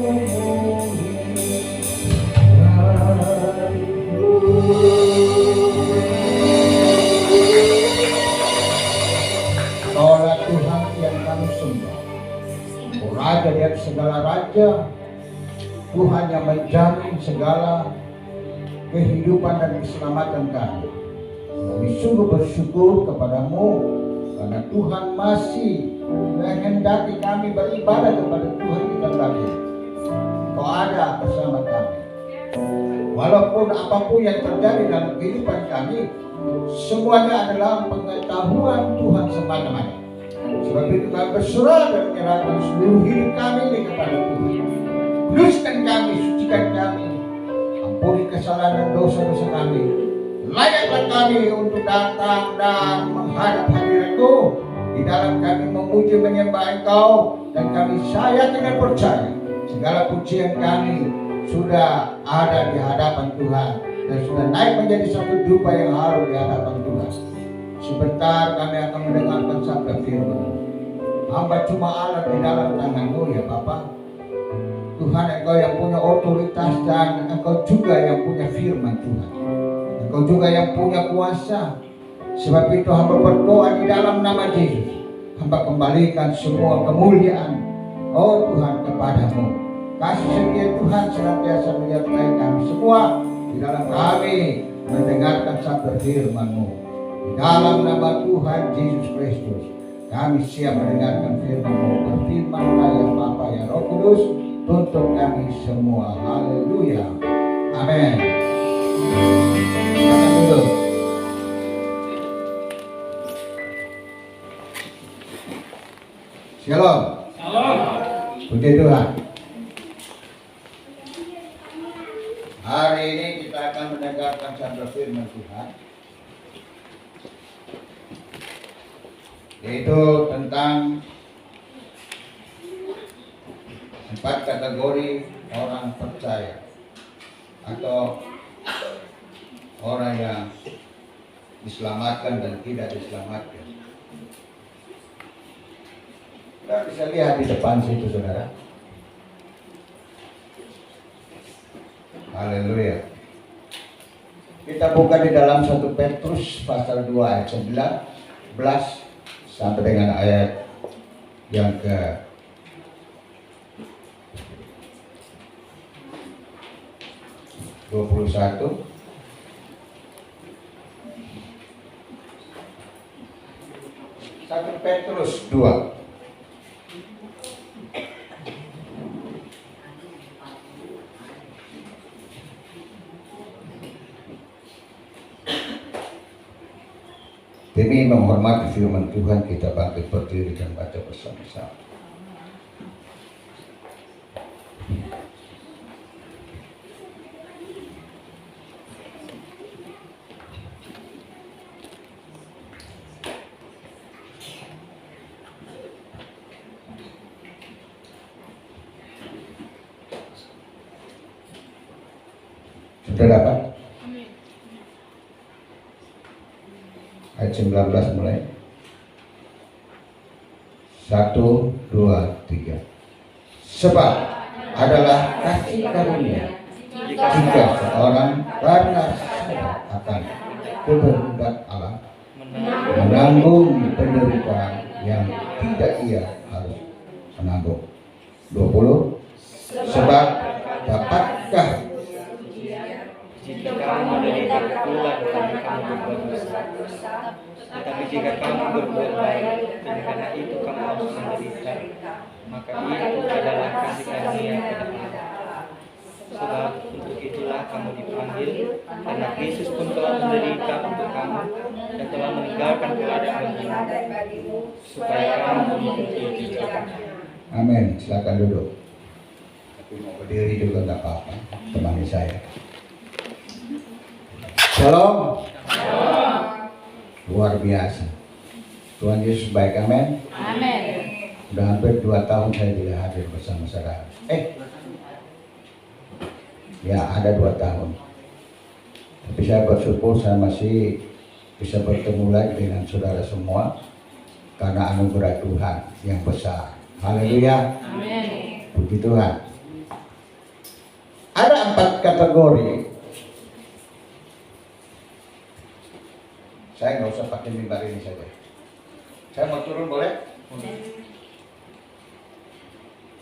Kaulah Tuhan yang kami sembah, Raja di atas segala raja, Tuhan yang menjamin segala kehidupan dan keselamatan kami. Kami sungguh bersyukur kepadamu karena Tuhan masih menghendaki kami beribadah kepada Tuhan kita lagi. Kau ada bersama kami. Walaupun apapun yang terjadi dalam kehidupan kami, semuanya adalah pengetahuan Tuhan semata-mata. Sebab itu kami berserah dan menyerahkan seluruh hidup kami ini kepada Tuhan. Kuduskan kami, sucikan kami, ampuni kesalahan dan dosa-dosa kami. Layaklah kami untuk datang dan menghadap hadirat-Mu. Di dalam kami memuji menyembah Engkau, dan kami yakin dan percaya segala pujian kami sudah ada di hadapan Tuhan dan sudah naik menjadi satu dupa yang harum di hadapan Tuhan. Sebentar kami akan mendengarkan sabda firman. Hamba cuma alat di dalam tangan-Mu ya Bapa. Tuhan, Engkau yang punya otoritas dan Engkau juga yang punya firman Tuhan. Engkau juga yang punya kuasa. Sebab itu hamba berdoa di dalam nama Yesus. Hamba kembalikan semua kemuliaan, oh Tuhan, kepadamu. Kasih setia Tuhan senantiasa menyertai kami semua di dalam kami mendengarkan sabda firman-Mu. Di dalam nama Tuhan Yesus Kristus, kami siap mendengarkan firman-Mu. Berfirman-Lah ya Bapa ya Roh Kudus, tuntun kami semua. Haleluya. Amin. Silakan duduk. Shalom. Shalom. Puji Tuhan. Hari ini kita akan mendengarkan sabda firman Tuhan, yaitu tentang 4 kategori orang percaya atau orang yang diselamatkan dan tidak diselamatkan. Kita bisa lihat di depan situ, saudara. Haleluya. Kita buka di dalam 1 Petrus pasal 2 ayat 11 sampai dengan ayat yang ke 21. 1 Petrus 2. Demi menghormati firman Tuhan, kita bangkit berdiri dan baca bersama-sama. Sudah dapat? Ayat 19 mulai. 1, 2, 3. Sebab adalah kasih karunia jika seorang karena akan kehendak Allah menanggung penderitaan yang tidak ia harus menanggung. 20. Sebab dapatkah jika kamu menderita pula karena kamu berbuat dosa, tetapi jika kamu berbuat baik dan karena itu kamu harus menderita, maka itu adalah kasih karunia kepada Allah. Sebab untuk itulah kamu dipanggil, karena Kristus pun telah menderita untuk kamu dan telah meninggalkan keadaan bagimu, supaya kamu mengikuti jalannya. Amin. Silakan duduk. Tapi mau berdiri juga nggak apa-apa. Temani saya. Shalom. Shalom. Luar biasa. Tuhan Yesus baik, amin. Amin. Udah hampir 2 tahun saya tidak hadir bersama saudara. Ya ada 2 tahun. Tapi saya bersyukur saya masih bisa bertemu lagi dengan saudara semua karena anugerah Tuhan yang besar. Haleluya. Amin. Puji Tuhan. Ada 4 kategori. Saya nggak usah pakai mimbar ini saja. Saya mau turun boleh?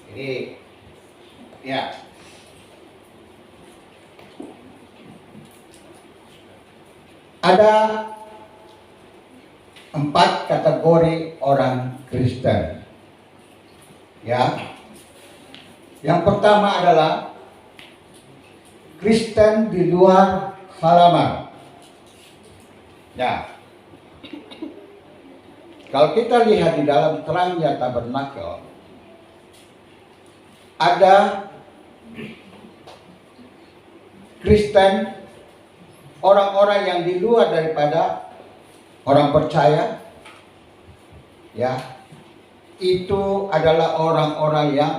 Ini, ya. Ada 4 kategori orang Kristen. Ya. Yang pertama adalah Kristen di luar halaman. Ya. Kalau kita lihat di dalam terangnya tabernakel, ada Kristen, orang-orang yang di luar daripada orang percaya, ya, itu adalah orang-orang yang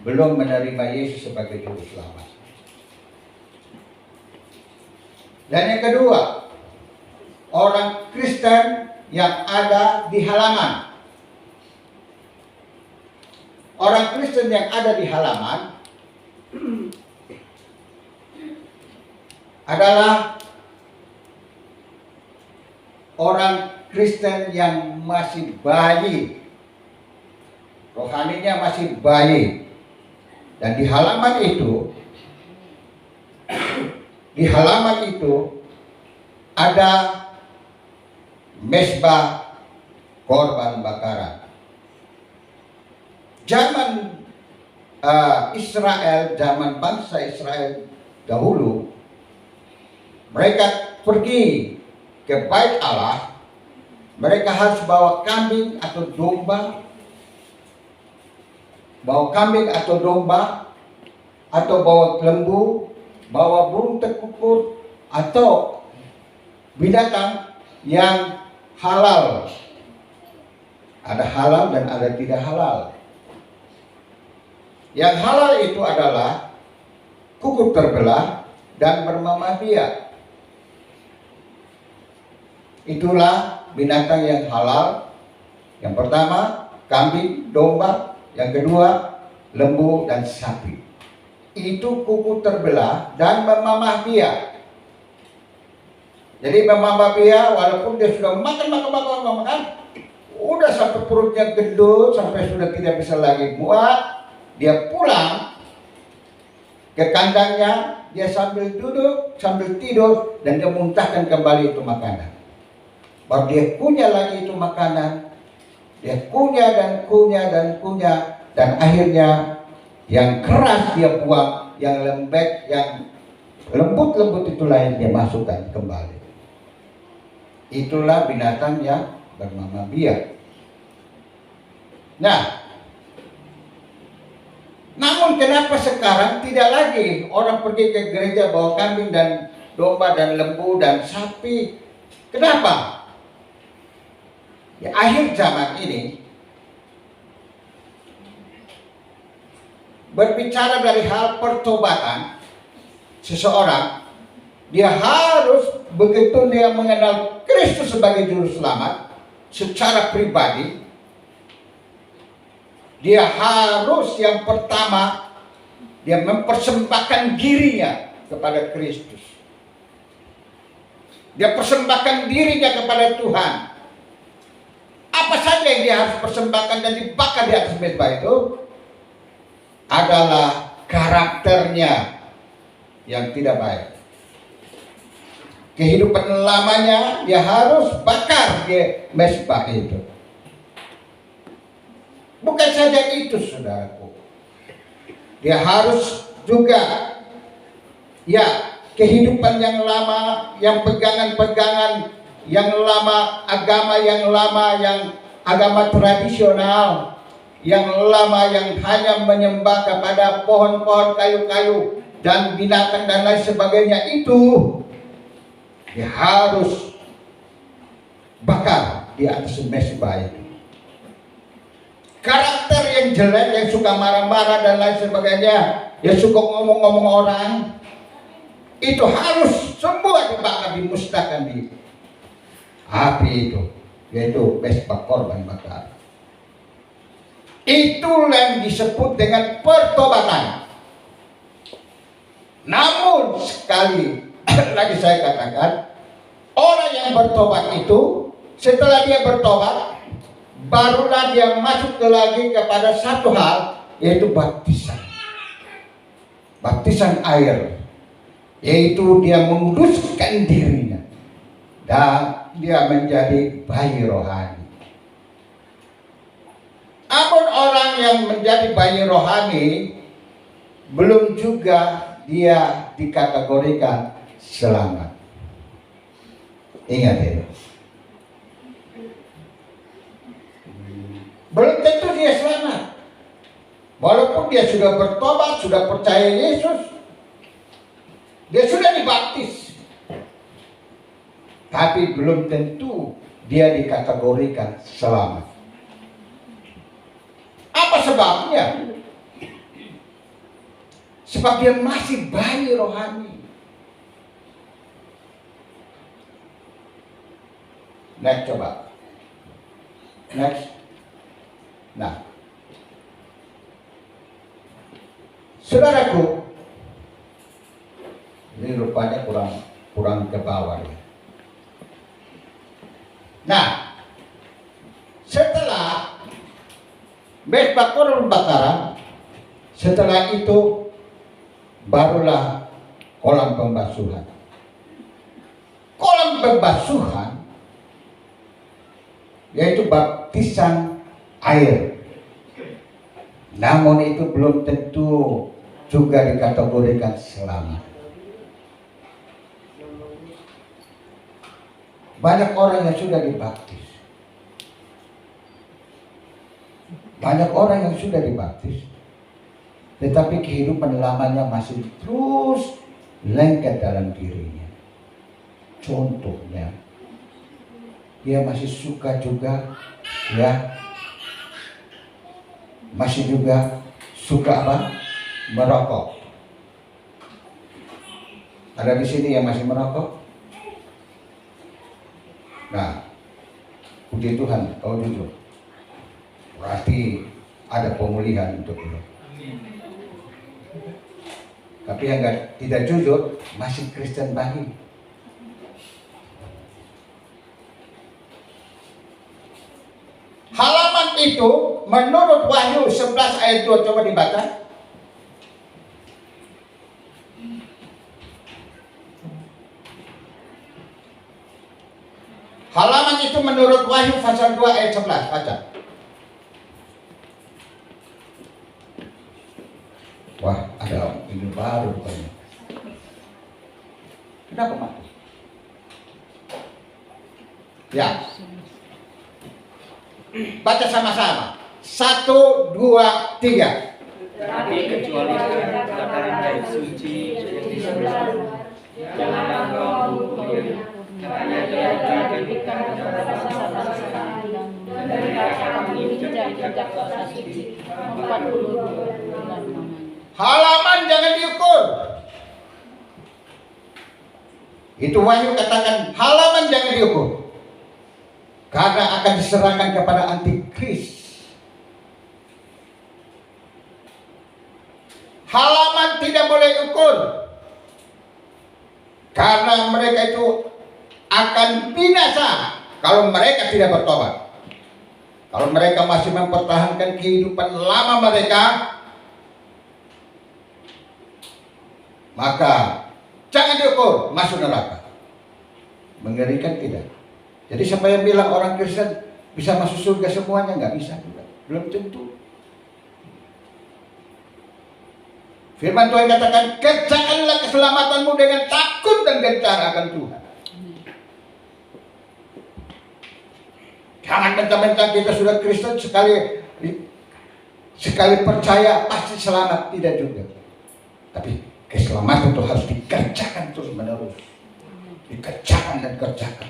belum menerima Yesus sebagai juru selamat. Dan yang kedua, orang Kristen yang ada di halaman. Orang Kristen yang ada di halaman adalah orang Kristen yang masih bayi, rohaninya masih bayi. Dan di halaman itu ada mezbah korban bakaran. Zaman Israel, zaman bangsa Israel dahulu, mereka pergi ke bait Allah, mereka harus bawa kambing atau domba, atau bawa lembu, bawa burung terkukur, atau binatang yang halal. Ada halal dan ada tidak halal. Yang halal itu adalah kuku terbelah dan bermamah biak. Itulah binatang yang halal. Yang pertama, kambing, domba. Yang kedua, lembu dan sapi. Itu kuku terbelah dan memamah biak. Jadi memamah biak, walaupun dia sudah makan, udah sampai perutnya gendut, sampai sudah tidak bisa lagi muat, dia pulang ke kandangnya, dia sambil duduk, sambil tidur, dan dia muntahkan kembali itu makanan. Baru dia kunyah lagi itu makanan, dia kunyah dan kunyah, dan akhirnya yang keras dia buang, yang lembek, yang lembut itulah yang dia masukkan kembali. Itulah binatang yang bermamah biak. Nah, namun kenapa sekarang tidak lagi orang pergi ke gereja bawa kambing dan domba dan lembu dan sapi? Kenapa? Di akhir zaman ini, berbicara dari hal pertobatan seseorang, dia harus, begitu dia mengenal Kristus sebagai juru selamat secara pribadi, dia harus yang pertama dia mempersembahkan dirinya kepada Kristus. Dia persembahkan dirinya kepada Tuhan. Apa saja yang dia harus persembahkan dan dibakar di atas mezbah itu adalah karakternya yang tidak baik. Kehidupan lamanya dia harus bakar di mezbah itu. Bukan saja itu, saudaraku, dia harus juga kehidupan yang lama, yang pegangan-pegangan yang lama, agama yang lama, yang agama tradisional yang lama, yang hanya menyembah kepada pohon-pohon, kayu-kayu dan binatang dan lain sebagainya, itu dia harus bakar di atas mezbah itu. Karakter yang jelek, yang suka marah-marah dan lain sebagainya, yang suka ngomong-ngomong orang, itu harus semua dibakar, dimusnahkan di api itu, yaitu mezbah korban bakar. Itulah yang disebut dengan pertobatan. Namun sekali lagi saya katakan, orang yang bertobat itu setelah dia bertobat, barulah dia masuk lagi kepada satu hal, yaitu baptisan. Baptisan air, yaitu dia menguduskan dirinya dan dia menjadi bayi rohani. Namun orang yang menjadi bayi rohani belum juga dia dikategorikan selamat. Ingat itu. Belum tentu dia selamat. Walaupun dia sudah bertobat, sudah percaya Yesus, dia sudah dibaptis, tapi belum tentu dia dikategorikan selamat. Apa sebabnya? Sebab dia masih bayi rohani. Next, coba. Next. Nah, saudaraku, ini rupanya kurang ke bawah ya. Nah, setelah Mesbah Korban Bakaran, setelah itu barulah kolam pembasuhan. Kolam pembasuhan yaitu baptisan air. Namun itu belum tentu juga dikategorikan selamat. Banyak orang yang sudah dibaptis. Banyak orang yang sudah dibaptis, tetapi kehidupan lamanya masih terus lengket dalam dirinya. Contohnya, dia masih suka juga, ya, masih juga suka apa? Merokok. Ada di sini yang masih merokok? Nah, puji Tuhan, kau jujur. Berarti ada pemulihan untuk itu. Tapi yang tidak jujur masih Kristen bayi. Halaman itu menurut Wahyu 11 ayat 2, coba dibaca. Halaman itu menurut Wahyu pasal 2 ayat 11, baca. Wah, ada ini baru rupanya. Kenapa mati? Ya. Baca sama-sama. 1, 2, 3. Tetapi kecuali dataran dari suci yang di sebelah, janganlah kau hukum karena dia akan kepada bangsa-bangsa dan mereka akan menginjak-injak kuasa suci 40 bulan. Halaman jangan diukur. Itu Wahyu katakan halaman jangan diukur, karena akan diserahkan kepada antikris. Halaman tidak boleh ukur, karena mereka itu akan binasa kalau mereka tidak bertobat. Kalau mereka masih mempertahankan kehidupan lama mereka, maka jangan diukur, masuk neraka. Mengerikan tidak? Jadi siapa yang bilang orang Kristen bisa masuk surga semuanya? Nggak bisa juga, belum tentu. Firman Tuhan katakan, kerjakanlah keselamatanmu dengan takut dan gentar akan Tuhan. Jangan mentang-mentang kita sudah Kristen sekali percaya pasti selamat, tidak juga. Tapi keselamatan itu harus dikerjakan terus menerus, dikerjakan dan kerjakan,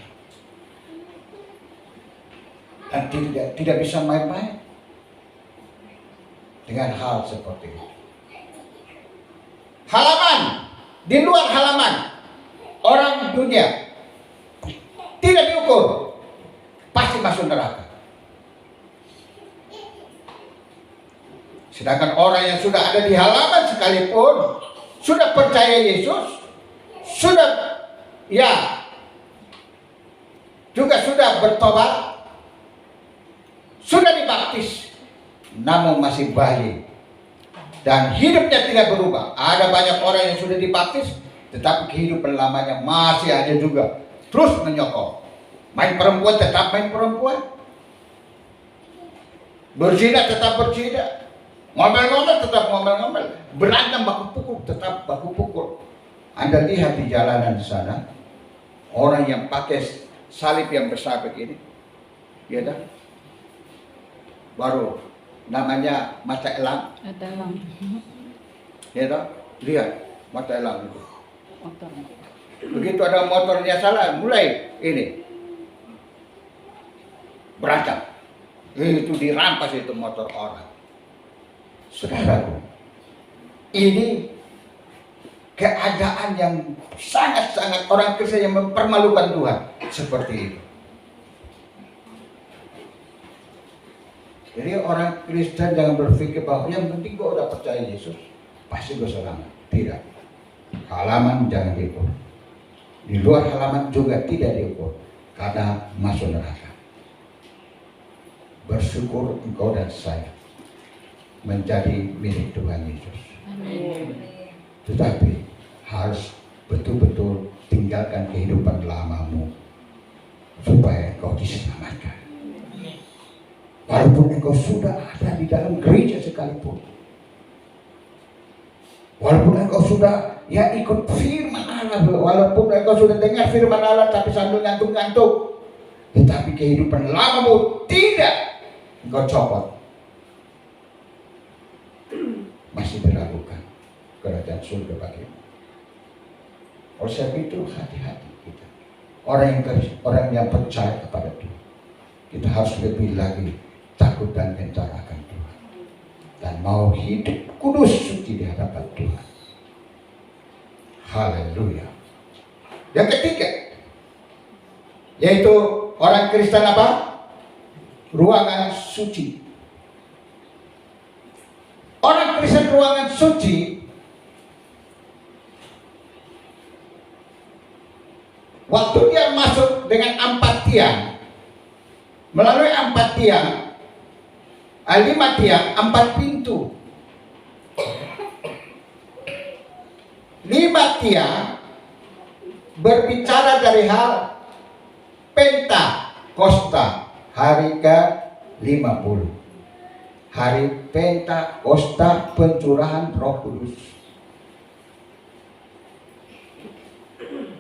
dan tidak bisa main-main dengan hal seperti itu. Halaman, di luar halaman, orang dunia tidak diukur, pasti masuk neraka. Sedangkan orang yang sudah ada di halaman sekalipun, sudah percaya Yesus, sudah ya juga sudah bertobat, sudah dibaptis, namun masih bayi dan hidupnya tidak berubah. Ada banyak orang yang sudah dibaptis, tetapi kehidupan lamanya masih ada juga, terus menyokong. Main perempuan tetap main perempuan, berzina tetap berzina, ngomel-ngomel tetap ngomel-ngomel, berantem baku pukul tetap baku pukul. Anda lihat di jalanan di sana, orang yang pakai salib yang besar begini, ya dah, baru namanya mata elang, ya dah, lihat mata elang itu. Begitu ada motornya salah, mulai ini berantem, itu dirampas itu motor orang. Saudaraku, ini keadaan yang sangat-sangat orang Kristen yang mempermalukan Tuhan seperti itu. Jadi orang Kristen jangan berpikir bahwa yang penting gue udah percaya Yesus, pasti gue selamat. Tidak. Halaman jangan diukur. Di luar halaman juga tidak diukur, karena masuk neraka. Bersyukur engkau dan saya menjadi milik Tuhan Yesus. Amin. Tetapi harus betul-betul tinggalkan kehidupan lamamu supaya engkau diselamatkan. Walaupun engkau sudah ada di dalam gereja sekalipun, walaupun engkau sudah ya ikut firman Allah, walaupun engkau sudah dengar firman Allah tapi sambil ngantuk-ngantuk, tetapi kehidupan lamamu tidak engkau copot, masih diragukan kerajaan surga bagimu. Oleh sebab itu hati-hati kita, orang yang percaya kepada Tuhan, kita harus lebih lagi takut dan gentar akan Tuhan dan mau hidup kudus suci di hadapan Tuhan. Haleluya. Yang ketiga, yaitu orang Kristen apa? Ruangan suci. Orang Kristen ruangan suci, waktu dia masuk dengan 4 tiang, melalui 4 tiang, 5 tiang, 4 pintu, 5 tiang berbicara dari hal Pentakosta, hari ke-50. Hari Pentakosta, pencurahan Roh Kudus.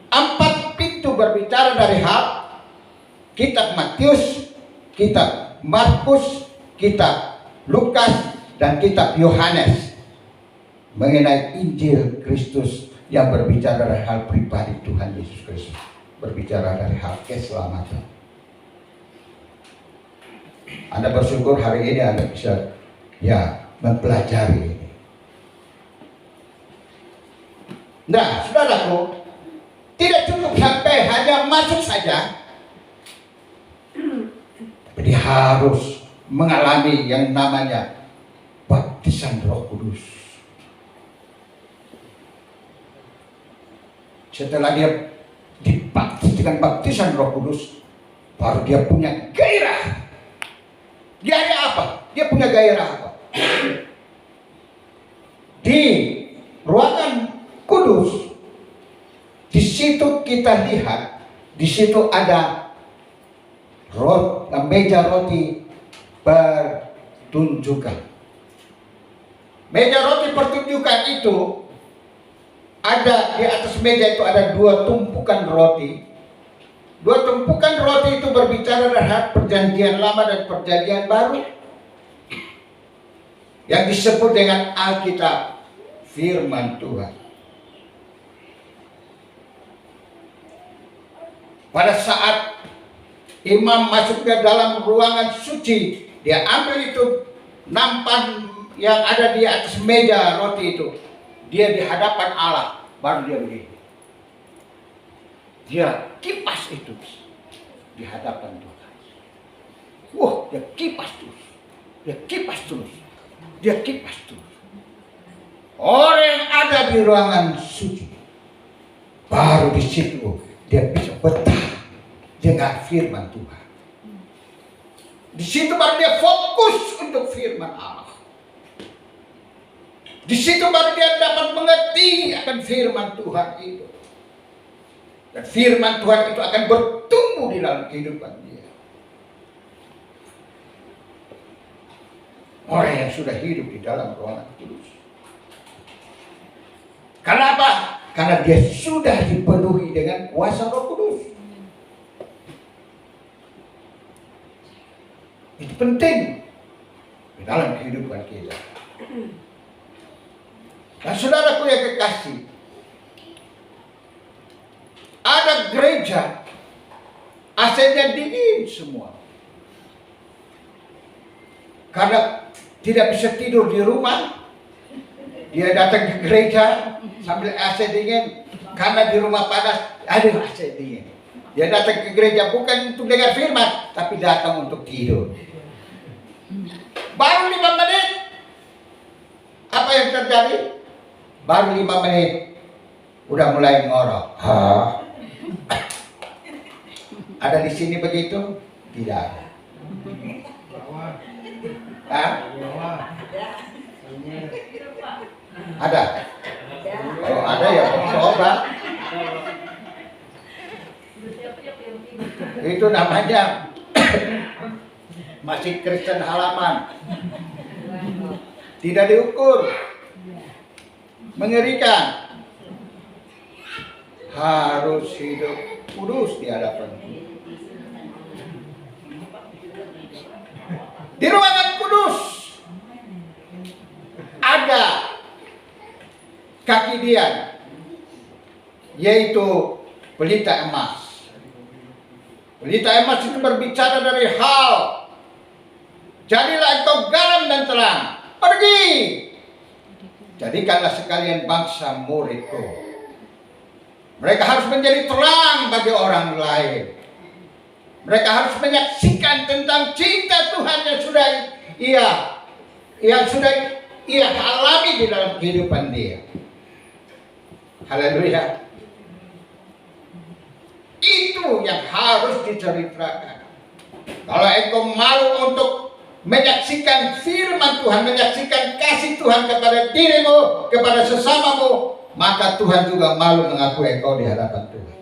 4 pintu berbicara dari hal kitab Matius, kitab Markus, kitab Lukas, dan kitab Yohanes mengenai Injil Kristus yang berbicara dari hal pribadi Tuhan Yesus Kristus, berbicara dari hal keselamatan. Anda bersyukur hari ini Anda bisa ya mempelajari ini. Nah, saudaraku, tidak cukup sampai hanya masuk saja, tapi dia harus mengalami yang namanya baptisan Roh Kudus. Setelah dia dibaptis dengan baptisan Roh Kudus, baru dia punya gairah. Gairah apa? Dia punya gairah apa? Di ruangan kudus, di situ kita lihat, di situ ada meja roti pertunjukan. Meja roti pertunjukan itu ada di atas meja itu ada 2 tumpukan roti. 2 tumpukan roti itu berbicara terhadap perjanjian lama dan perjanjian baru yang disebut dengan Alkitab, firman Tuhan. Pada saat imam masuk ke dalam ruangan suci, dia ambil itu nampan yang ada di atas meja roti itu, dia di hadapan Allah, baru dia begini. Dia kipas itu di hadapan Tuhan. Wah, dia kipas terus. Dia kipas terus. Dia kipas terus. Orang yang ada sudah di ruangan suci, baru di situ dia bisa betah dengan firman Tuhan. Di situ baru dia fokus untuk firman Allah. Di situ baru dia dapat mengerti akan firman Tuhan itu. Dan firman Tuhan itu akan bertumbuh di dalam kehidupan dia. Orang yang sudah hidup di dalam ruangan kudus. Kenapa? Karena dia sudah dipenuhi dengan kuasa Roh Kudus. Itu penting di dalam kehidupan kita. Nah, saudaraku yang kekasih, ada gereja AC-nya dingin semua. Karena tidak bisa tidur di rumah, dia datang ke gereja sambil AC dingin. Karena di rumah panas, ada AC dingin. Dia datang ke gereja bukan untuk dengar firman, tapi datang untuk tidur. Baru 5 menit, apa yang terjadi? Baru 5 menit, udah mulai ngorok. Ada di sini begitu? Tidak ada. Ada. Kalau ada ya coba. Itu namanya masih Kristen halaman. Tidak diukur. Mengerikan. Harus hidup kudus di hadapan Tuhan. Di ruangan kudus ada kaki dia, yaitu pelita emas. Pelita emas itu berbicara dari hal, jadilah engkau garam dan terang, pergi, jadikanlah sekalian bangsa muridku. Mereka harus menjadi terang bagi orang lain. Mereka harus menyaksikan tentang cinta Tuhan yang sudah ia alami di dalam kehidupan dia. Haleluya. Itu yang harus diceritakan. Kalau engkau malu untuk menyaksikan firman Tuhan, menyaksikan kasih Tuhan kepada dirimu, kepada sesamamu, maka Tuhan juga malu mengakui engkau di hadapan Tuhan.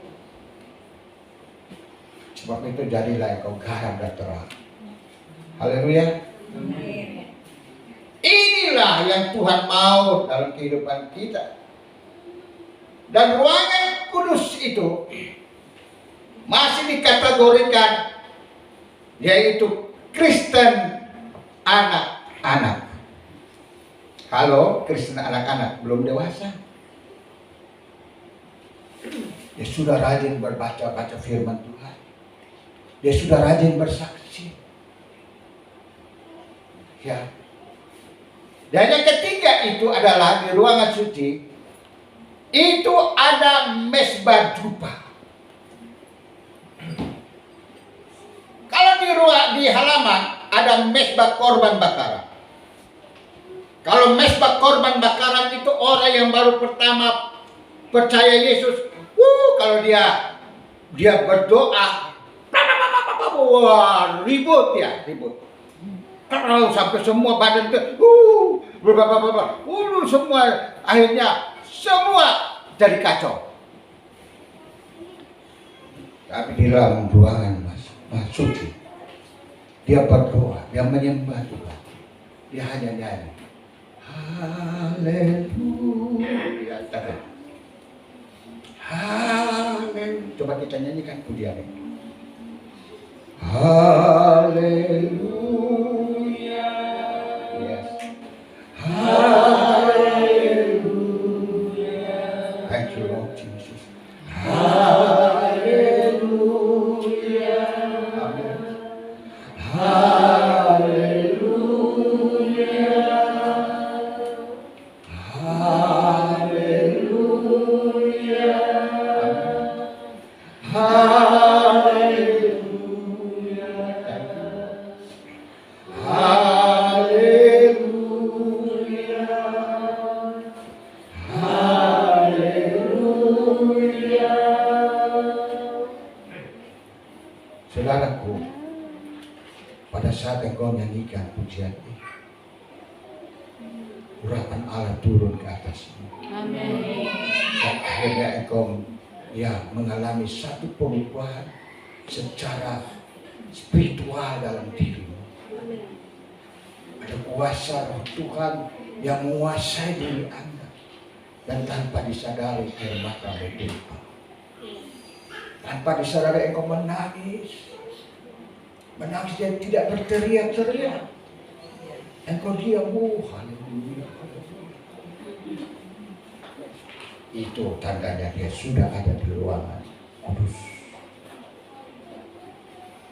Sebab itu jadilah engkau garam dan terang. Haleluya. Inilah yang Tuhan mau dalam kehidupan kita. Dan ruangan kudus itu masih dikategorikan yaitu Kristen anak-anak. Halo, Kristen anak-anak belum dewasa. Dia sudah rajin baca firman Tuhan. Dia sudah rajin bersaksi. Ya. Dan yang ketiga itu adalah di ruangan suci itu ada mesbah dupa. Kalau di halaman ada mesbah korban bakaran. Kalau mesbah korban bakaran itu orang yang baru pertama percaya Yesus, kalau dia berdoa, wah ribut. Kalau sampai semua badan semua akhirnya semua jadi kacau. Tapi di dalam ruangan suci, dia berdoa, dia menyembah Tuhan, dia hanya nyanyi, haleluya. Haleluya. Coba kita nyanyikan pujian ini. Haleluya. Yes. Haleluya. Thank you Lord Jesus. Haleluya. Amen. Haleluya. Haleluya. Haleluya. Haleluya. Haleluya. Saudaraku, pada saat engkau nyanyikan pujian ini, urapan Allah turun ke atasmu. Amin. Dan akhirnya engkau mengalami satu perubahan secara spiritual dalam dirimu. Ada kuasa Roh Tuhan yang menguasai diri Anda, dan tanpa disadari air mata bertumpah. Tanpa disadari engkau menangis yang tidak berteriak-teriak. Engkau diam, haleluya. Itu tandanya dia sudah ada di ruangan kudus,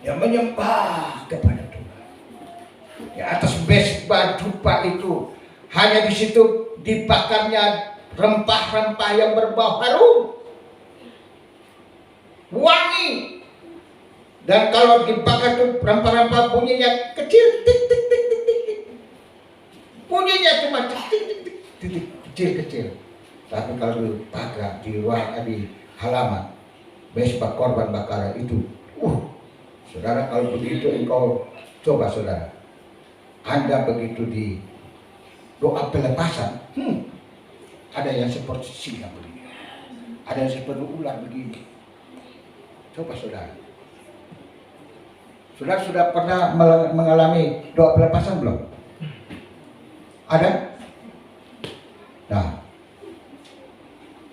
yang menyembah kepada Tuhan. Di atas mesbah dupa itu, hanya di situ dibakarnya rempah-rempah yang berbau harum, wangi. Dan kalau dibakar itu rempah-rempah bunyinya kecil, tik tik tik tik tik. Bunyinya cuma tik tik tik tik, kecil-kecil. Tapi kalau dibakar di halaman mesbah korban bakaran itu, saudara, kalau begitu engkau coba, saudara, Anda begitu di doa pelepasan, ada yang seperti singa begini, ada yang seperti ular begini. Coba saudara. Saudara sudah pernah mengalami doa pelepasan belum? Ada? Nah,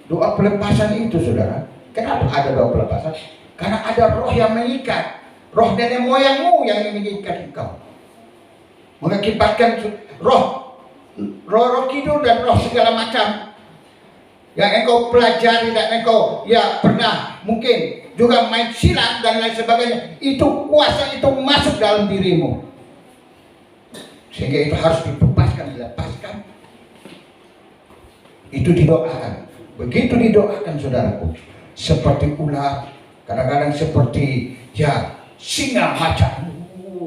doa pelepasan itu, saudara, kenapa ada doa pelepasan? Karena ada roh yang mengikat, roh nenek moyangmu yang mengikat engkau, mengakibatkan roh kidul dan roh segala macam yang engkau pelajari dan engkau pernah mungkin juga main silat dan lain sebagainya, itu kuasa itu masuk dalam dirimu, sehingga itu harus dibebaskan, dilepaskan. Itu didoakan. Begitu didoakan, saudaraku, seperti ular, kadang-kadang seperti singa macam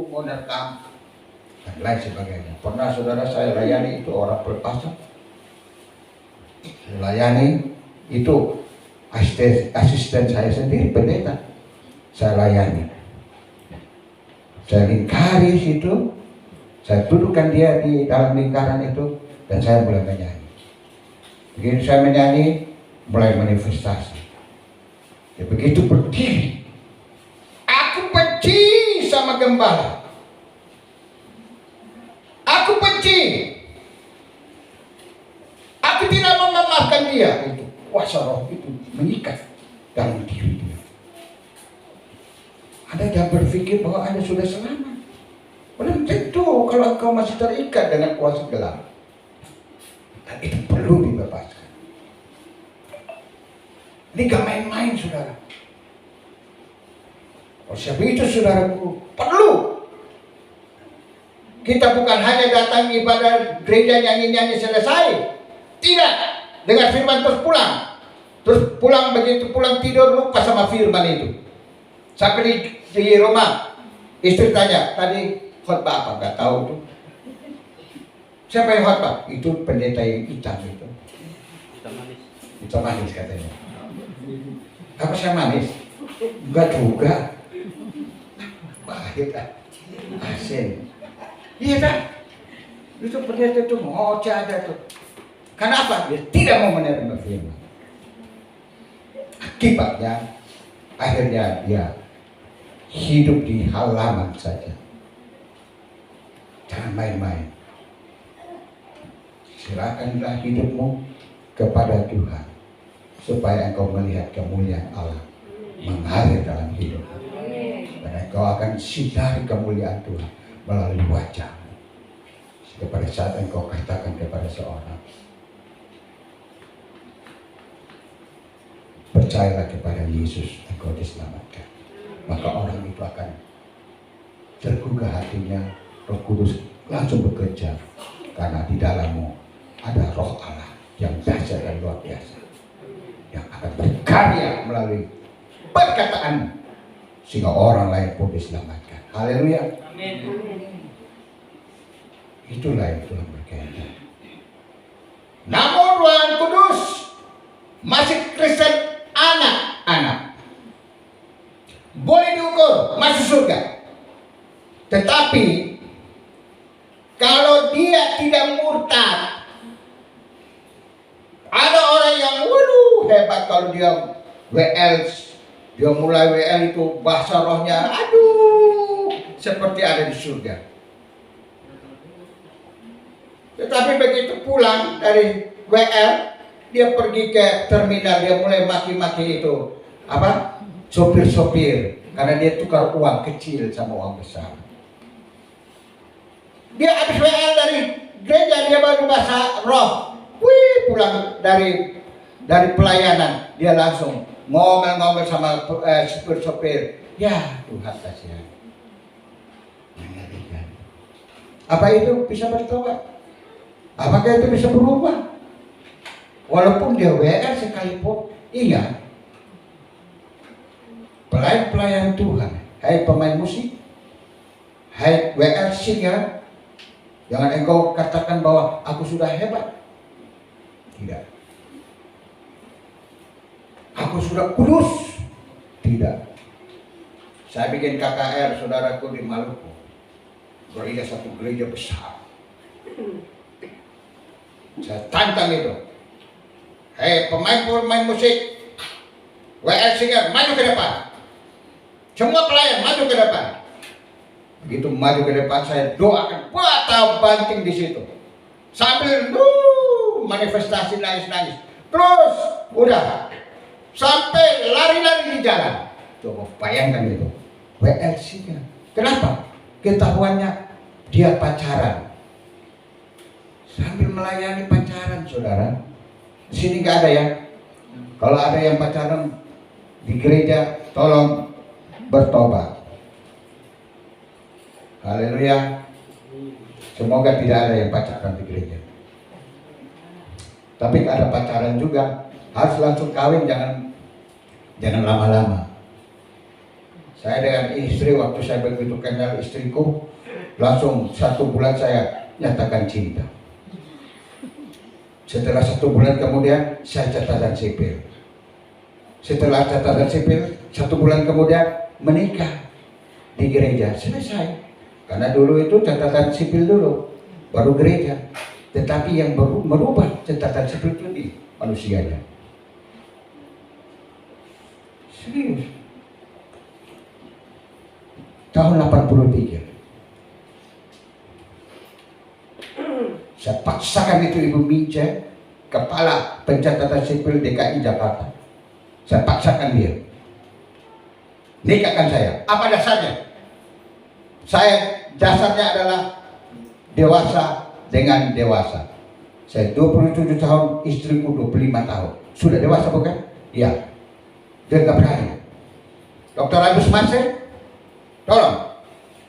menerkam dan lain sebagainya. Pernah saudara saya layani itu orang pelepasan, layani itu asisten saya sendiri, pendeta, saya layani, saya lingkari situ, saya dudukkan dia di dalam lingkaran itu, dan saya mulai menyanyi. Begitu saya menyanyi, mulai manifestasi. Begitu berdiri, aku benci sama gembala, aku benci, aku tidak mau memaafkan dia. Itu kuasa roh itu mengikat dalam diri dia. Anda jangan berpikir bahwa Anda sudah selamat. Belum tentu kalau engkau masih terikat dengan kuasa gelap. Dan itu perlu dibebaskan. Ini gak main-main, saudara. Oleh sebab itu, saudaraku, perlu kita bukan hanya datang ibadah gereja, nyanyi-nyanyi selesai. Tidak, dengar firman terus pulang, begitu pulang tidur lupa sama firman itu. Sampai di rumah, istri tanya, tadi khotbah apa? Gak tahu tuh. Siapa yang khotbah? Itu pendeta yang hitam itu. Hitam manis katanya. Apa saya manis? Enggak juga. Pahit lah. Asin. Iya kan? Itu pendeta itu ngoceh aja tuh. Kenapa? Dia tidak mau menerima firman. Akibatnya akhirnya dia hidup di halaman saja. Jangan main-main. Serahkanlah hidupmu kepada Tuhan, supaya engkau melihat kemuliaan Allah mengalir dalam hidupmu. Dan engkau akan sidari kemuliaan Tuhan melalui wajahmu. Pada saat engkau katakan kepada seorang, percayalah kepada Yesus, engkau diselamatkan, maka orang itu akan tergugah hatinya. Roh Kudus langsung bekerja, karena di dalammu ada roh Allah yang dahsyat dan luar biasa, yang akan berkarya melalui perkataan, sehingga orang lain pun diselamatkan. Haleluya. Amin. Itulah yang Tuhan berkehendak. Namun Tuhan Kudus masih Kristen anak-anak, boleh diukur, masih Tetapi kalau dia tidak murtad, ada orang yang waduh hebat kalau dia WL, dia mulai WL itu bahasa rohnya, aduh seperti ada di surga. Tetapi begitu pulang dari WL, dia pergi ke terminal, dia mulai maki-maki itu apa? Sopir-sopir, karena dia tukar uang kecil sama uang besar. Dia habis WL dari gereja, dia baru bahasa roh. Wih, pulang dari pelayanan, dia langsung ngomel-ngomel sama sopir-sopir. Ya Tuhan kasihan. Mengerikan. Apa itu bisa bertobat? Apakah itu bisa berubah? Walaupun dia WL sekalipun, iya. Pelayan Tuhan, hai pemain musik, hai WL singer, jangan engkau katakan bahwa aku sudah hebat. Tidak. Aku sudah kudus. Tidak. Saya bikin KKR saudaraku di Maluku. Gereja satu gereja besar. Saya tantang itu. Hei pemain musik, WL singer, maju ke depan. Semua pelayan maju ke depan. Begitu maju ke depan, saya doakan patah banting di situ. Sambil manifestasi nangis-nangis. Terus udah sampai lari-lari di jalan. Coba bayangkan itu. WL singer. Kenapa? Ketahuannya dia pacaran. Sambil melayani pacaran, saudara. Sini nggak ada ya. Kalau ada yang pacaran di gereja, tolong bertobat. Haleluya. Semoga tidak ada yang pacaran di gereja. Tapi ada pacaran juga, harus langsung kawin, jangan lama-lama. Saya dengan istri, waktu saya begitu kenal istriku, langsung 1 bulan saya nyatakan cinta. Setelah 1 bulan kemudian saya catatan sipil. Setelah catatan sipil 1 bulan kemudian menikah di gereja. Selesai. Karena dulu itu catatan sipil dulu, baru gereja. Tetapi yang merubah catatan sipil itu di manusianya. Serius. Tahun 83. Saya paksakan itu Ibu Mince, kepala pencatatan sipil DKI Jakarta. Saya paksakan dia. Nikahkan saya. Apa dasarnya? Saya dasarnya adalah dewasa dengan dewasa. Saya 27 tahun, istriku 25 tahun. Sudah dewasa bukan? Iya. Dia nggak berani. Dr. Agus Mase, tolong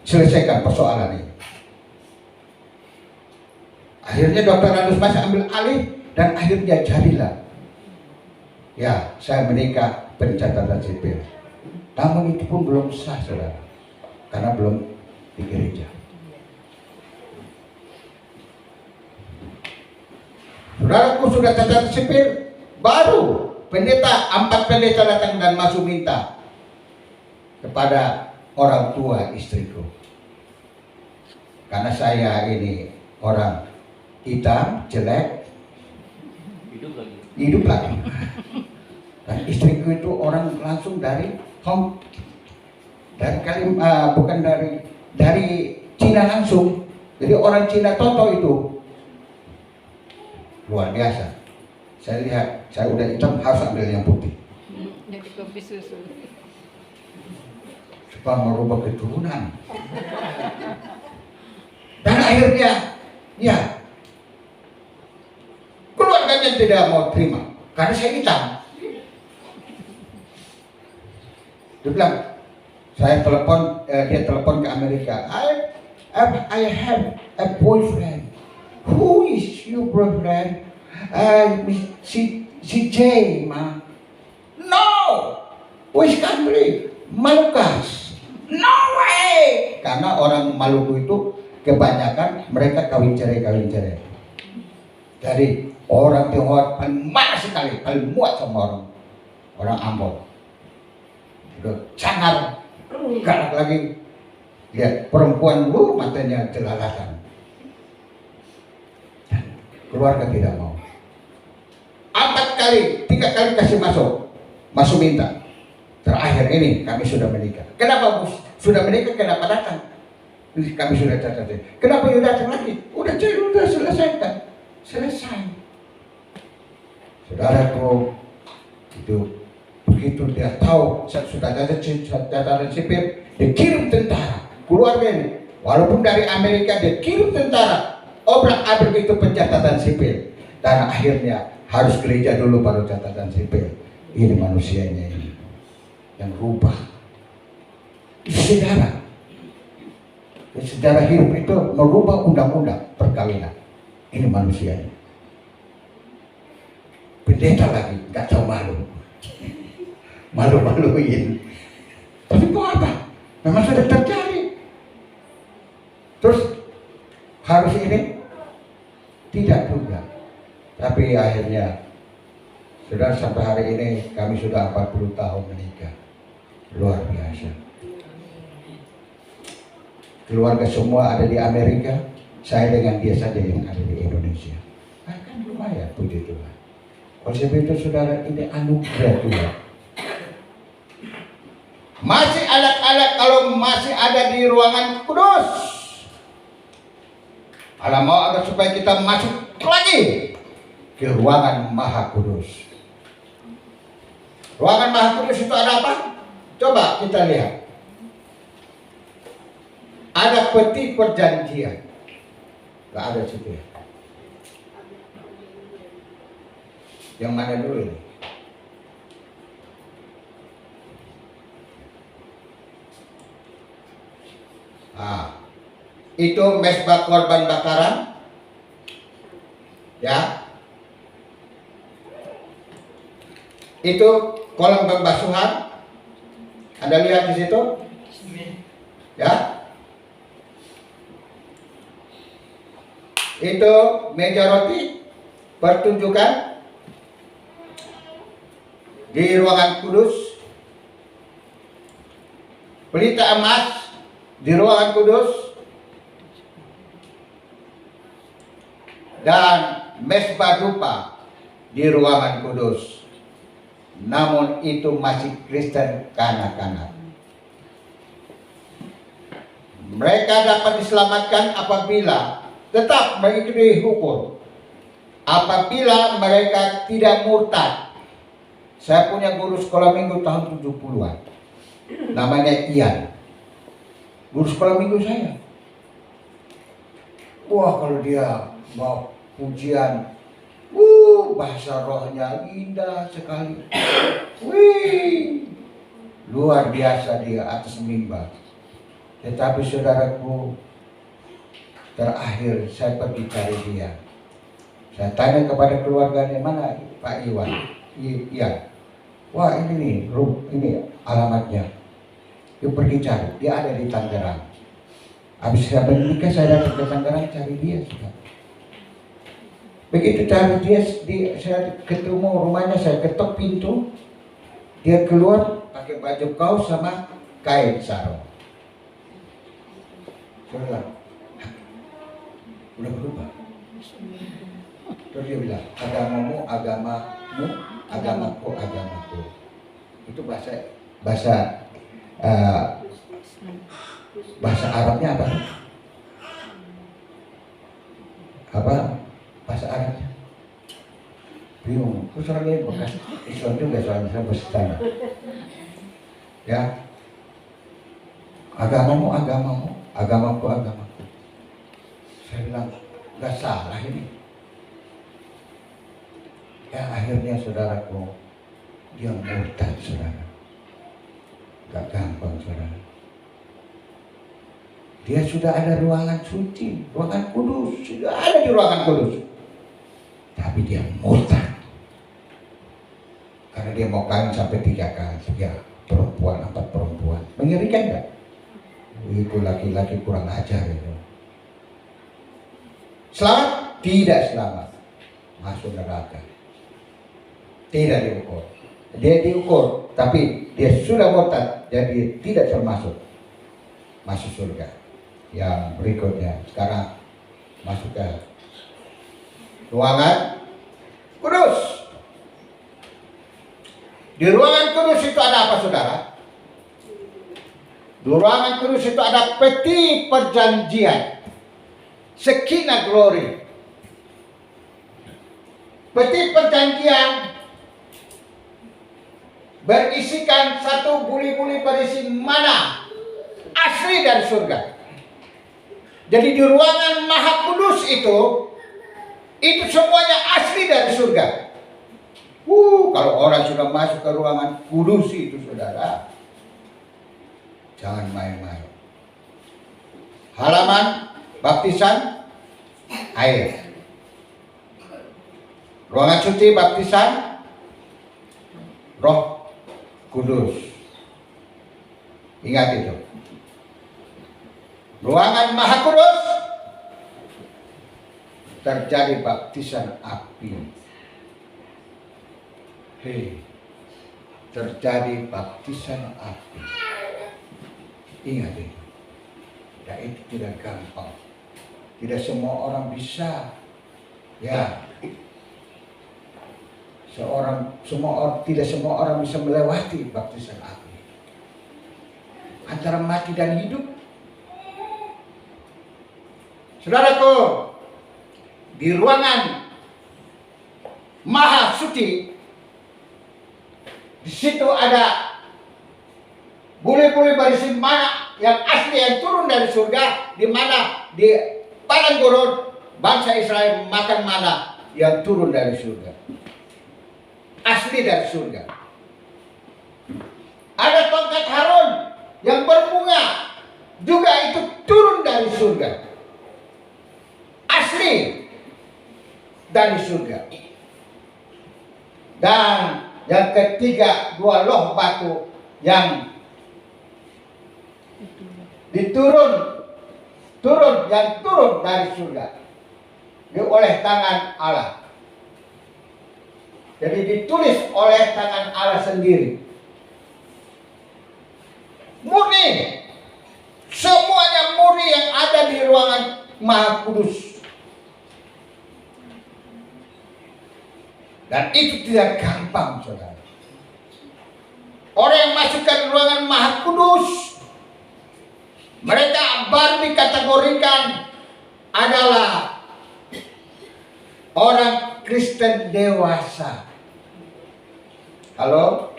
selesaikan persoalan ini. Akhirnya Dr. Agus Mase ambil alih dan akhirnya jadilah. Ya, saya menikah pencatatan sipil. Namun itu pun belum sah, saudara, karena belum di gereja. Saudaraku sudah catatan sipil, baru 4 pendeta datang dan masuk minta kepada orang tua istriku. Karena saya ini orang hitam, jelek, hidup lagi. Dan istriku itu orang langsung dari bukan dari Cina langsung. Jadi orang Cina Toto itu luar biasa. Saya lihat, saya udah hitam, harus ambil yang putih. Jadi kopi susu. Supaya merubah keturunan. Dan akhirnya, ya, keluarganya tidak mau terima karena saya hitam. Dia bilang, saya telepon, dia telepon ke Amerika. I have a boyfriend. Who is your boyfriend? Si J, ma. No, which country? Malukas. No way. Karena orang Maluku itu kebanyakan mereka kawin cerai. Jadi orang Tionghoa paling malas sekali, paling muat sama orang Ambon. Udah sangar, galak lagi. Lihat perempuan lu matanya jelalatan. Keluarga tidak mau. 4 kali, 3 kali kasih masuk minta. Terakhir ini kami sudah menikah. Kenapa bos? Sudah menikah kenapa datang? Kami sudah catat. Kenapa you datang lagi? Udah selesaikan. Selesai. Saudaraku, itu begitu dia tahu sudah ada catatan sipil, dia kirim tentara. Keluarga ini, walaupun dari Amerika dia kirim tentara. Obrak-abrik itu pencatatan sipil. Dan akhirnya harus gereja dulu baru catatan sipil. Ini manusianya ini yang rubah. Itu sejarah. Sejarah hidup itu merubah undang-undang perkawinan. Ini manusianya. Pendeta lagi nggak tahu malu. Malu-maluin. Tapi kok apa? Memang sudah terjadi. Terus harus ini? Tidak juga. Tapi akhirnya sudah sampai hari ini kami sudah 40 tahun menikah. Luar biasa. Keluarga semua ada di Amerika, saya dengan dia saja yang ada di Indonesia. Kan lumayan, puji Tuhan. Oleh sebab itu saudara, ini anugerah Tuhan. Masih anak-anak kalau masih ada di ruangan kudus. Allah mau agar supaya kita masuk lagi ke ruangan Maha Kudus. Ruangan Maha Kudus itu ada apa? Coba kita lihat. Ada peti perjanjian. Gak ada situ ya. Yang mana dulu ini? Itu mesbah korban bakaran, ya. Itu kolam pembasuhan, Anda lihat di situ, ya. Itu meja roti, pertunjukan di ruangan kudus, pelita emas di ruangan kudus, dan mesbah dupa di ruangan kudus. Namun itu masih Kristen kanak-kanak. Mereka dapat diselamatkan apabila tetap mengikuti hukum. Apabila mereka tidak murtad. Saya punya guru sekolah minggu tahun 70-an. Namanya Ian. Guru sekolah minggu saya. Wah, kalau dia mau pujian, bahasa rohnya indah sekali. Wih, luar biasa dia atas mimbar. Tetapi saudaraku, terakhir saya pergi cari dia. Saya tanya kepada keluarganya, mana Pak Iwan? Iya. Wah, ini nih, ini alamatnya. Yuk pergi cari. Dia ada di Tangerang. Habis saya menikah, saya datang ke Tangerang cari dia. Begitu cari dia, saya ketemu rumahnya, saya ketok pintu. Dia keluar pakai baju kaos sama kain sarung. Saudara, udah berubah. Terus dia bilang, agamamu, agamamu, agamaku, agamaku. Itu bahasa Arabnya apa? Apa? Bahasa Arabnya bingung. Terus orang ini bekas Islam juga, soalnya saya bersetanya. Ya, agamamu, agamamu, agamaku, agamaku. Saya bilang gak salah ini. Ya akhirnya saudaraku, dia murtad saudara. Gak gampang saudara. Dia sudah ada ruangan suci, ruangan kudus, sudah ada di ruangan kudus. Tapi dia murtad. Karena dia mau kawin sampai 3 kali. Ya, perempuan, 4 perempuan. Mengerikan gak? Itu laki-laki kurang ajar itu. Selamat? Tidak selamat. Masuk neraka. Tidak diukur. Dia diukur, tapi dia sudah murtad, jadi tidak termasuk. masuk surga. Yang berikutnya sekarang masuk ke ruangan kudus. Di ruangan kudus itu ada apa, saudara? Di ruangan kudus itu ada peti perjanjian, Shekinah glory. Peti perjanjian berisikan satu buli-buli berisi mana asli dari surga. Jadi di ruangan maha kudus itu semuanya asli dari surga. Kalau orang sudah masuk ke ruangan kudus itu, saudara, jangan main-main. Halaman baptisan air. Ruangan suci baptisan Roh Kudus. Ingat itu. Ruangan maha kudus terjadi baptisan api. Terjadi baptisan api. Ingat itu. Ya, itu tidak gampang. Tidak semua orang bisa. Ya. Tidak semua orang bisa melewati baptisan api. Antara mati dan hidup. Saudaraku, di ruangan maha suci, di situ ada bule-bule berisi mana yang asli yang turun dari surga, di mana di padang gurun bangsa Israel makan mana yang turun dari surga. Asli dari surga. Ada tongkat Harun yang berbunga, juga itu turun dari surga. Asli dari surga. Dan yang ketiga, 2 loh batu yang turun dari surga oleh tangan Allah. Jadi ditulis oleh tangan Allah sendiri. Murni. Semuanya murni yang ada di ruangan maha kudus. Dan itu tidak gampang, saudara. Orang yang masuk ke ruangan maha kudus, mereka baru dikategorikan adalah orang Kristen dewasa. Halo?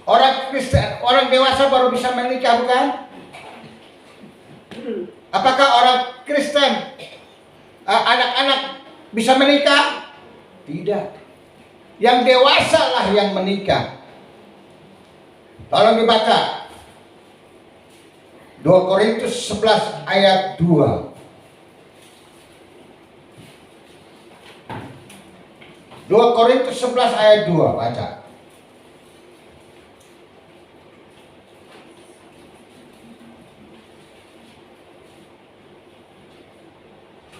Orang Kristen, orang dewasa baru bisa menikah, bukan? Apakah orang Kristen, anak-anak bisa menikah? Tidak. Yang dewasa lah yang menikah. Tolong dibaca 2 Korintus 11 ayat 2. 2 Korintus 11 ayat 2, baca.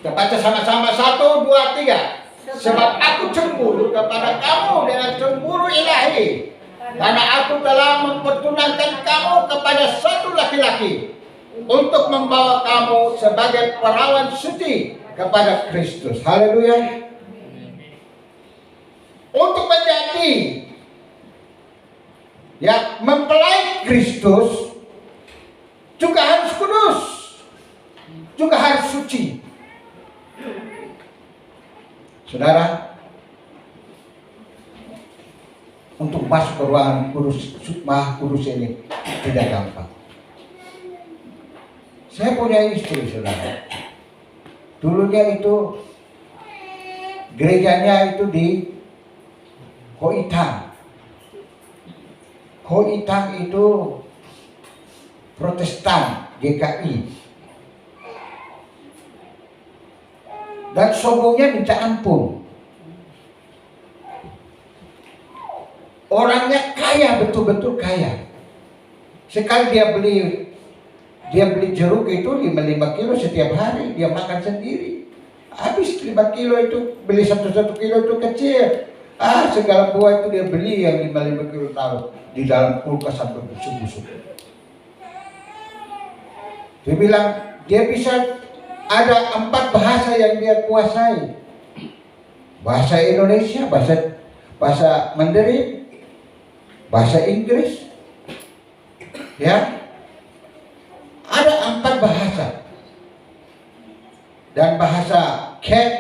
Kita baca sama-sama 1, 2, 3. Sebab aku cemburu kepada kamu dengan cemburu ilahi, karena aku telah mempertunangkan kamu kepada satu laki-laki untuk membawa kamu sebagai perawan suci kepada Kristus. Haleluya. Untuk menjadi yang mempelai Kristus juga harus kudus, juga harus suci. Saudara, untuk masuk ke ruangan kudus, maha kudus ini tidak gampang. Saya punya istri, saudara. Dulunya itu gerejanya itu di Koitang. Koitang itu Protestan, GKI. Dan sombongnya minta ampun. Orangnya kaya, betul-betul kaya. Sekali dia beli jeruk itu 5 kilo setiap hari, dia makan sendiri. Habis 5 kilo itu, beli 1 kilo itu kecil. Segala buah itu dia beli yang 5 kilo tahu di dalam kulkas sampai busuk-busuk. Dia bilang dia bisa ada 4 bahasa yang dia kuasai. Bahasa Indonesia, bahasa Mandarin, bahasa Inggris. Ya. Ada 4 bahasa. Dan bahasa Cat.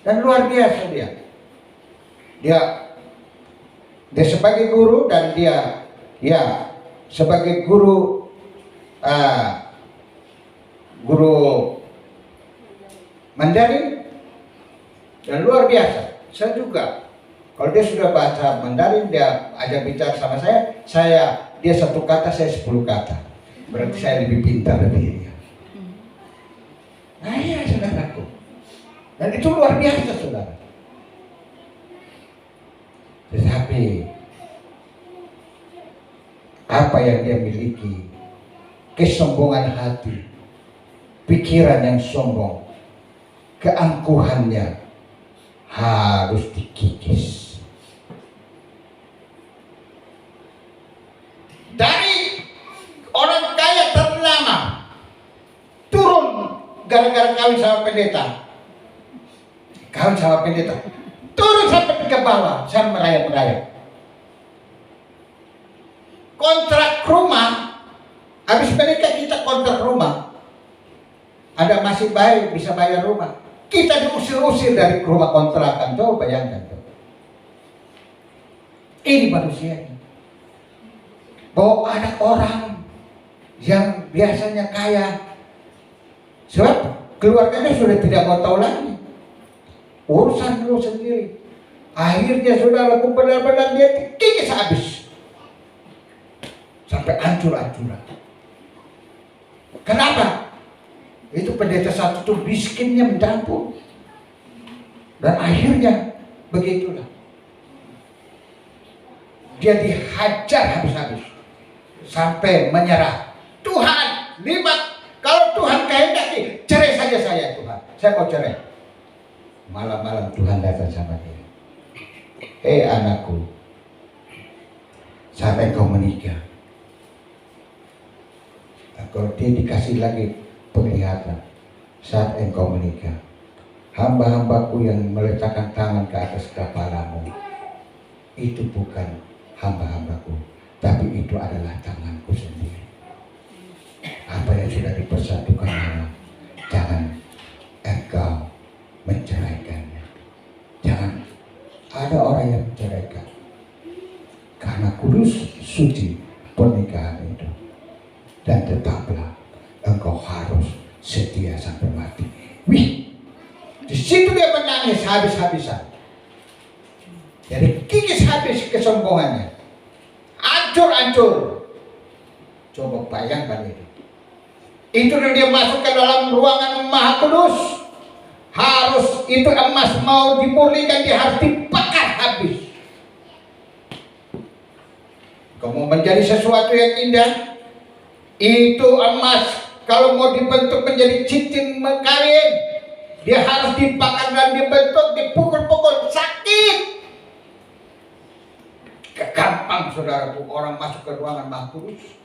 Dan luar biasa dia. Dia sebagai guru dan dia sebagai guru Mandarin dan luar biasa. Saya juga kalau dia sudah bahasa Mandarin, dia ajak bicara sama dia 1 kata, saya 10 kata. Berarti saya lebih pintar dari dia. Nah ya saudaraku. Dan itu luar biasa saudara. Tetapi apa yang dia miliki, kesombongan hati, pikiran yang sombong, keangkuhannya harus dikikis. Dari orang kaya ternama turun gara-gara kawin sama pendeta. Turun sampai ke bawah, saya merayap-merayap. Kontrak rumah, habis menikah kita kontrak rumah. Ada masih baik bisa bayar rumah. Kita diusir-usir dari rumah kontrakan. Coba bayangkan. Ini manusia. Bahwa ada orang yang biasanya kaya, sebab keluarganya sudah tidak mau tahu lagi. Urusan lu sendiri. Akhirnya saudaraku benar-benar dia kikis habis. Sampai hancur-hancuran. Kenapa? Itu pendeta satu itu miskinnya mencampur. Dan akhirnya begitulah. Dia dihajar habis-habis. Sampai menyerah. Tuhan, kalau Tuhan kehendaki, cerai saja saya Tuhan. Saya mau cerai. Malam-malam Tuhan datang sama dia. Hei anakku, saat engkau menikah, kalau dia dikasih lagi penglihatan, saat engkau menikah, hamba-hambaku yang meletakkan tangan ke atas kepalamu, itu bukan hamba-hambaku, tapi itu adalah tanganku sendiri. Apa yang sudah dipersatukan Allah, jangan engkau menceraikannya. Jangan ada orang yang menceraikan. Karena kudus, suci pernikahan itu. Dan tetaplah engkau harus setia sampai mati. Wih, di situ dia menangis habis-habisan. Jadi kikis habis kesombongannya. Hancur-hancur. Coba bayangkan itu. Itu dia masuk ke dalam ruangan Maha Kudus. Harus itu emas mau dimurnikan, dia harus dibakar habis. Kamu menjadi sesuatu yang indah, itu emas kalau mau dibentuk menjadi cincin kawin, dia harus dibakar dan dibentuk, dipukul-pukul, sakit. Gampang saudaraku orang masuk ke ruangan Maha Kudus.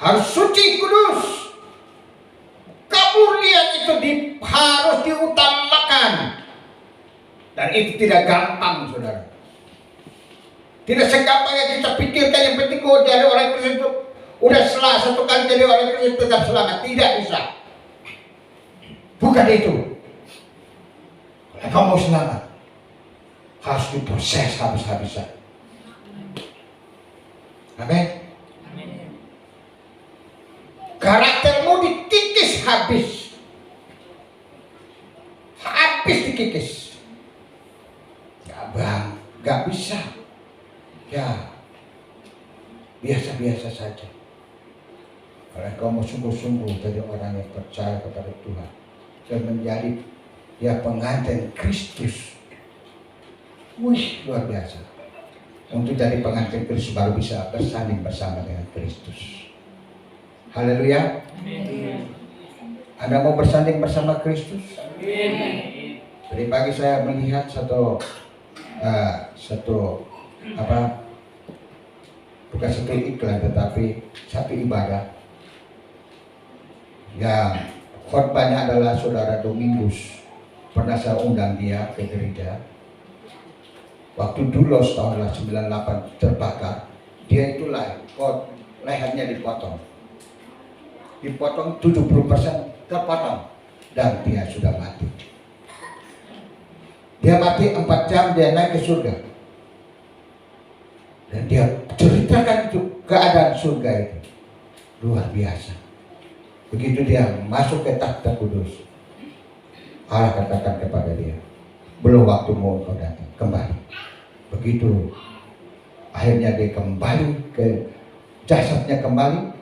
Harus suci kudus. Kemurnian itu harus diutamakan. Dan itu tidak gampang saudara. Tidak segampang yang kita pikirkan. Yang penting kalau jadi orang Kristen itu udah satu kali jadi orang Kristen tetap selamat. Tidak bisa. Bukan itu. Kalau kamu mau selamat, harus diproses habis-habisan. Amin. Karaktermu dikikis habis. Habis dikikis. Ya bang, gak bisa. Ya, biasa-biasa saja. Kalau kamu sungguh-sungguh jadi orang yang percaya kepada Tuhan dan menjadi pengantin Kristus. Wih, luar biasa. Untuk jadi pengantin Kristus baru bisa bersanding bersama dengan Kristus. Haleluya. Anda mau bersanding bersama Kristus? Tadi pagi saya melihat satu bukan satu iklan tetapi satu ibadah. Yang khotbahnya adalah saudara Domingus. Pernah saya undang dia ke gereja. Waktu dulu tahun 98 terbakar, dia itu lehernya dipotong. Dipotong 70% terpotong dan dia sudah mati. Dia mati 4 jam, dia naik ke surga. Dan dia ceritakan itu keadaan surga itu luar biasa. Begitu dia masuk ke takhta kudus, Allah katakan kepada dia, belum waktumu kau datang, kembali. Begitu akhirnya dia kembali ke jasadnya, kembali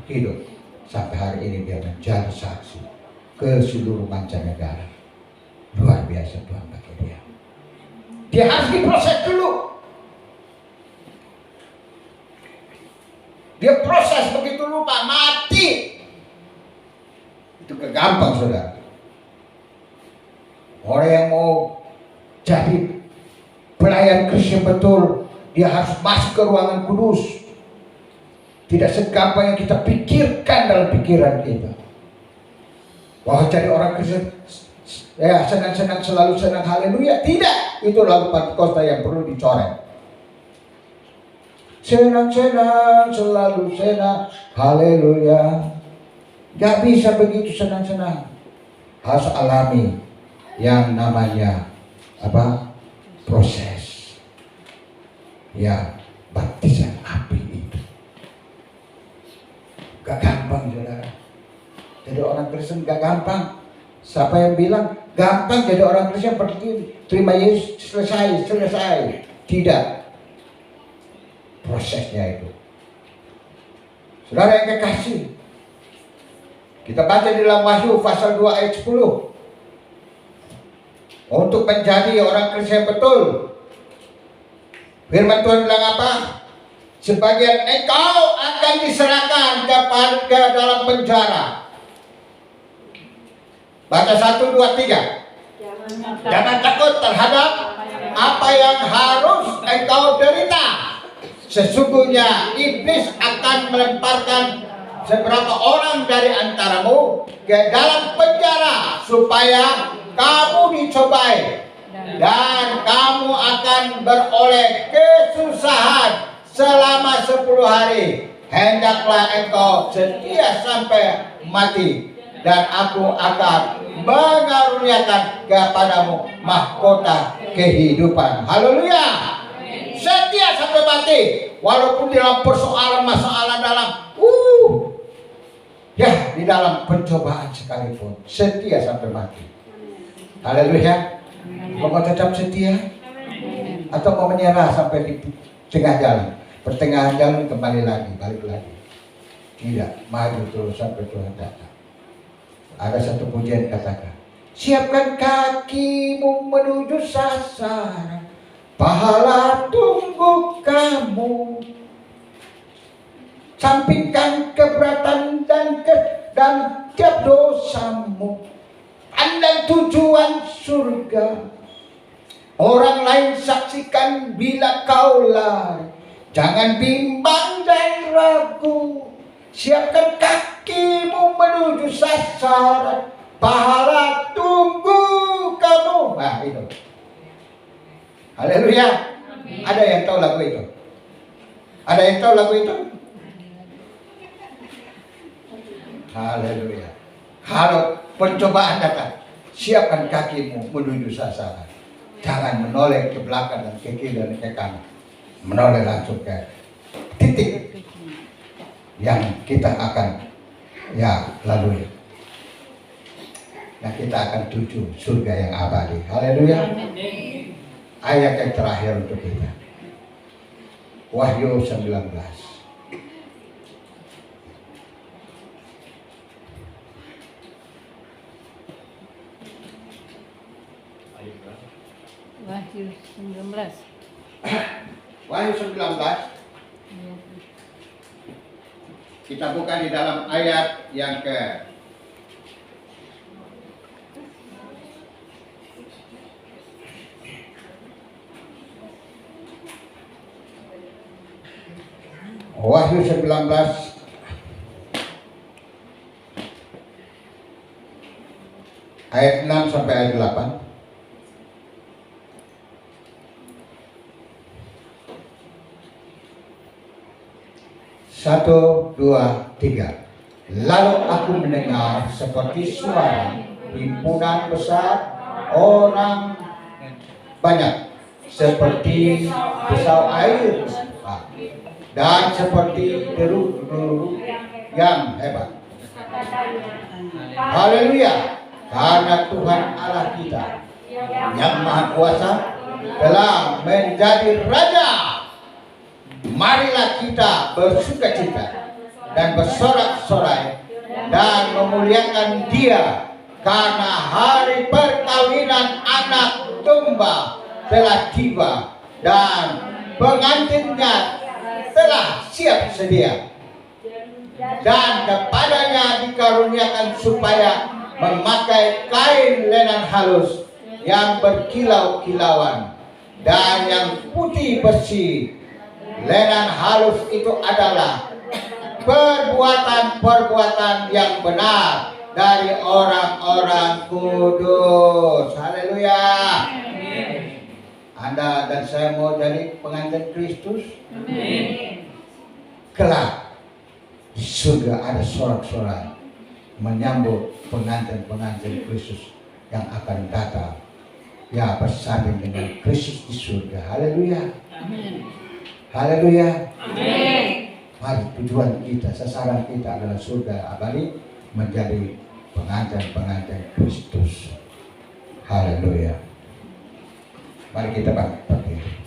hidup. Sampai hari ini dia menjadi saksi ke seluruh mancanegara. Luar biasa Tuhan bagi dia. Dia harus diproses dulu. Dia proses, begitu lupa mati. Itu kegampang saudara. Orang yang mau jadi pelayan Kristen betul, dia harus masuk ke ruangan kudus. Tidak segampang yang kita pikirkan dalam pikiran kita. Bahwa jadi orang Kristen ya senang-senang, selalu senang, haleluya. Tidak, itu lagu Pentakosta yang perlu dicoret. Senang-senang, selalu senang, haleluya. Gak bisa begitu senang-senang. Harus alami yang namanya apa? Proses. Ya, baptisan api itu. Gak gampang saudara. Jadi orang Kristen gak gampang. Siapa yang bilang gampang jadi orang Kristen pergi terima Yesus selesai? Tidak. Prosesnya itu. Saudara yang kekasih, kita baca di dalam Wahyu pasal 2 ayat 10. Untuk menjadi orang Kristen betul, firman Tuhan bilang apa? Sebagian engkau akan diserahkan ke dalam penjara. Baca 1, 2, 3. Jangan takut terhadap apa yang harus engkau derita. Sesungguhnya iblis akan melemparkan beberapa orang dari antaramu ke dalam penjara supaya kamu dicobai dan kamu akan beroleh kesusahan selama 10 hari. Hendaklah engkau setia sampai mati dan aku akan mengaruniakan kepadamu mahkota kehidupan. Haleluya. Setia sampai mati, walaupun dalam persoalan-masalah dalam di dalam pencobaan sekalipun, setia sampai mati. Haleluya. Mau tetap setia atau mau menyerah sampai di tengah jalan, pertengahan jalan kembali lagi, balik lagi? Tidak, maju terus sampai Tuhan datang. Ada satu pujian katakan, siapkan kakimu menuju sasaran, pahala tunggu kamu. Sampingkan keberatan dan tiap dosamu. Pandang tujuan surga. Orang lain saksikan bila kau lari. Jangan bimbang dan ragu. Siapkan kakimu menuju sasaran. Pahala tunggu kamu. Nah itu. Haleluya. Ada yang tahu lagu itu? Ada yang tahu lagu itu? Haleluya. Kalau pencobaan datang, siapkan kakimu menuju sasaran. Jangan menoleh ke belakang dan ke kiri dan ke kanan. Menoleh langsung ke titik yang kita akan lalui. Nah, kita akan tuju surga yang abadi. Haleluya. Ayat yang terakhir untuk kita. Wahyu 19. Wahyu 19. Wahyu 19. Kita buka di dalam ayat yang ke Wahyu 19 ayat 6 sampai ayat 8. Satu, dua, tiga. Lalu aku mendengar seperti suara himpunan besar orang banyak, seperti besar air dan seperti deru-deru yang hebat. Haleluya! Karena Tuhan Allah kita yang Maha Kuasa telah menjadi Raja. Marilah kita bersukacita dan bersorak-sorai dan memuliakan Dia, karena hari perkawinan anak domba telah tiba dan pengantinnya telah siap sedia, dan kepadanya dikaruniakan supaya memakai kain lenan halus yang berkilau-kilauan dan yang putih bersih. Lenan halus itu adalah perbuatan-perbuatan yang benar dari orang-orang kudus. Haleluya. Anda dan saya mau jadi pengantin Kristus. Kelak di surga ada sorak-sorai menyambut pengantin-pengantin Kristus yang akan datang, ya, bersanding dengan Kristus di surga. Haleluya. Haleluya. Mari, tujuan kita, sasaran kita adalah surga abadi, menjadi pengantin-pengantin Kristus. Haleluya. Mari kita berdiri.